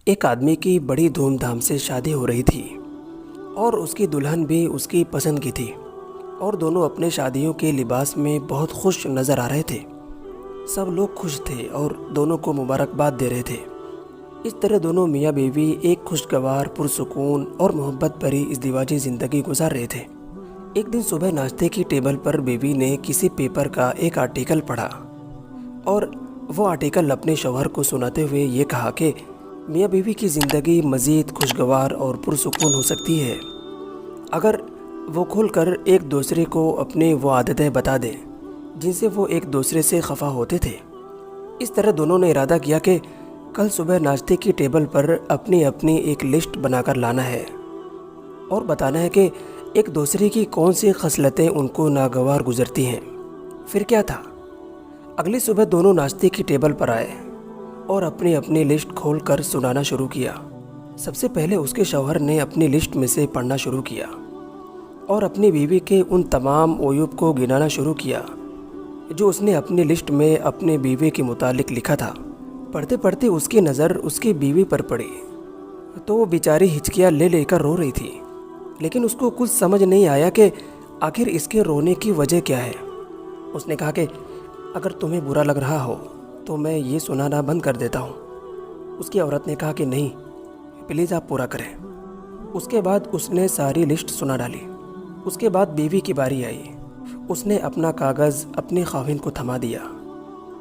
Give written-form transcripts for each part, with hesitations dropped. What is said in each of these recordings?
ایک آدمی کی بڑی دھوم دھام سے شادی ہو رہی تھی اور اس کی دلہن بھی اس کی پسند کی تھی، اور دونوں اپنے شادیوں کے لباس میں بہت خوش نظر آ رہے تھے۔ سب لوگ خوش تھے اور دونوں کو مبارکباد دے رہے تھے۔ اس طرح دونوں میاں بیوی ایک خوشگوار، پرسکون اور محبت بھری ازدواجی زندگی گزار رہے تھے۔ ایک دن صبح ناشتے کی ٹیبل پر بیوی نے کسی پیپر کا ایک آرٹیکل پڑھا، اور وہ آرٹیکل اپنے شوہر کو سناتے ہوئے یہ کہا کہ میاں بیوی کی زندگی مزید خوشگوار اور پرسکون ہو سکتی ہے اگر وہ کھول کر ایک دوسرے کو اپنی وہ عادتیں بتا دیں جن سے وہ ایک دوسرے سے خفا ہوتے تھے۔ اس طرح دونوں نے ارادہ کیا کہ کل صبح ناشتے کی ٹیبل پر اپنی اپنی ایک لسٹ بنا کر لانا ہے اور بتانا ہے کہ ایک دوسرے کی کون سی خصلتیں ان کو ناگوار گزرتی ہیں۔ پھر کیا تھا، اگلی صبح دونوں ناشتے کی ٹیبل پر آئے اور اپنی اپنی لسٹ کھول کر سنانا شروع کیا۔ سب سے پہلے اس کے شوہر نے اپنی لسٹ میں سے پڑھنا شروع کیا اور اپنی بیوی کے ان تمام عیوب کو گنانا شروع کیا جو اس نے اپنی لسٹ میں اپنے بیوی کے متعلق لکھا تھا۔ پڑھتے پڑھتے اس کی نظر اس کی بیوی پر پڑی تو وہ بیچاری ہچکیاں لے لے کر رو رہی تھی، لیکن اس کو کچھ سمجھ نہیں آیا کہ آخر اس کے رونے کی وجہ کیا ہے۔ اس نے کہا کہ اگر تمہیں برا لگ رہا ہو تو میں یہ سنانا بند کر دیتا ہوں۔ اس کی عورت نے کہا کہ نہیں، پلیز آپ پورا کریں۔ اس کے بعد اس نے ساری لسٹ سنا ڈالی۔ اس کے بعد بیوی کی باری آئی۔ اس نے اپنا کاغذ اپنے خاوند کو تھما دیا۔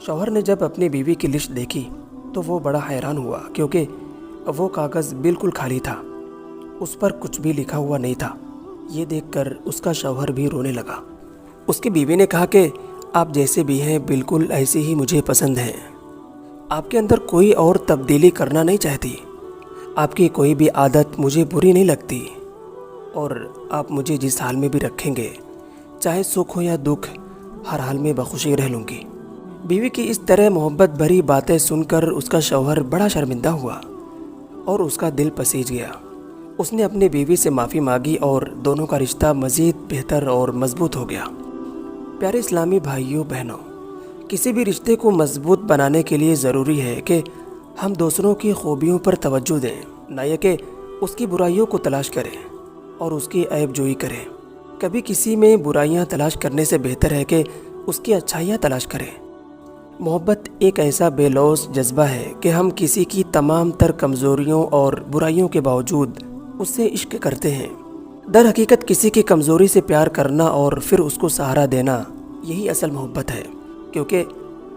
شوہر نے جب اپنی بیوی کی لسٹ دیکھی تو وہ بڑا حیران ہوا، کیونکہ وہ کاغذ بالکل خالی تھا، اس پر کچھ بھی لکھا ہوا نہیں تھا۔ یہ دیکھ کر اس کا شوہر بھی رونے لگا۔ اس کی بیوی نے کہا کہ آپ جیسے بھی ہیں بالکل ایسے ہی مجھے پسند ہیں، آپ کے اندر کوئی اور تبدیلی کرنا نہیں چاہتی، آپ کی کوئی بھی عادت مجھے بری نہیں لگتی، اور آپ مجھے جس حال میں بھی رکھیں گے، چاہے سکھ ہو یا دکھ، ہر حال میں بخوشی رہ لوں گی۔ بیوی کی اس طرح محبت بھری باتیں سن کر اس کا شوہر بڑا شرمندہ ہوا اور اس کا دل پسیج گیا۔ اس نے اپنی بیوی سے معافی مانگی اور دونوں کا رشتہ مزید بہتر اور مضبوط ہو گیا۔ پیارے اسلامی بھائیوں بہنوں، کسی بھی رشتے کو مضبوط بنانے کے لیے ضروری ہے کہ ہم دوسروں کی خوبیوں پر توجہ دیں، نہ یہ کہ اس کی برائیوں کو تلاش کریں اور اس کی عیب جوئی کریں۔ کبھی کسی میں برائیاں تلاش کرنے سے بہتر ہے کہ اس کی اچھائیاں تلاش کریں۔ محبت ایک ایسا بے لوث جذبہ ہے کہ ہم کسی کی تمام تر کمزوریوں اور برائیوں کے باوجود اس سے عشق کرتے ہیں۔ در حقیقت کسی کی کمزوری سے پیار کرنا اور پھر اس کو سہارا دینا، یہی اصل محبت ہے، کیونکہ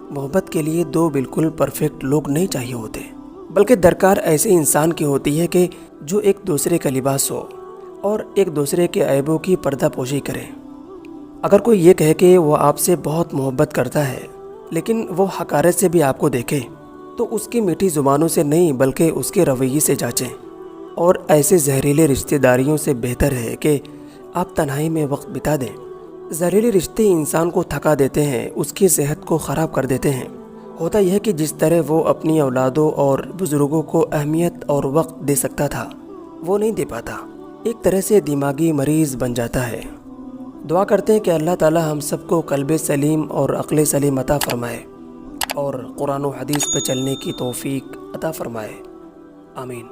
محبت کے لیے دو بالکل پرفیکٹ لوگ نہیں چاہیے ہوتے، بلکہ درکار ایسے انسان کی ہوتی ہے کہ جو ایک دوسرے کا لباس ہو اور ایک دوسرے کے عیبوں کی پردہ پوشی کرے۔ اگر کوئی یہ کہے کہ وہ آپ سے بہت محبت کرتا ہے لیکن وہ حقارت سے بھی آپ کو دیکھے، تو اس کی میٹھی زبانوں سے نہیں بلکہ اس کے رویے سے جانچیں، اور ایسے زہریلے رشتہ داریوں سے بہتر ہے کہ آپ تنہائی میں وقت بتا دیں۔ زہریلے رشتے انسان کو تھکا دیتے ہیں، اس کی صحت کو خراب کر دیتے ہیں۔ ہوتا یہ ہے کہ جس طرح وہ اپنی اولادوں اور بزرگوں کو اہمیت اور وقت دے سکتا تھا، وہ نہیں دے پاتا، ایک طرح سے دماغی مریض بن جاتا ہے۔ دعا کرتے ہیں کہ اللہ تعالی ہم سب کو قلب سلیم اور عقل سلیم عطا فرمائے اور قرآن و حدیث پہ چلنے کی توفیق عطا فرمائے۔ آمین۔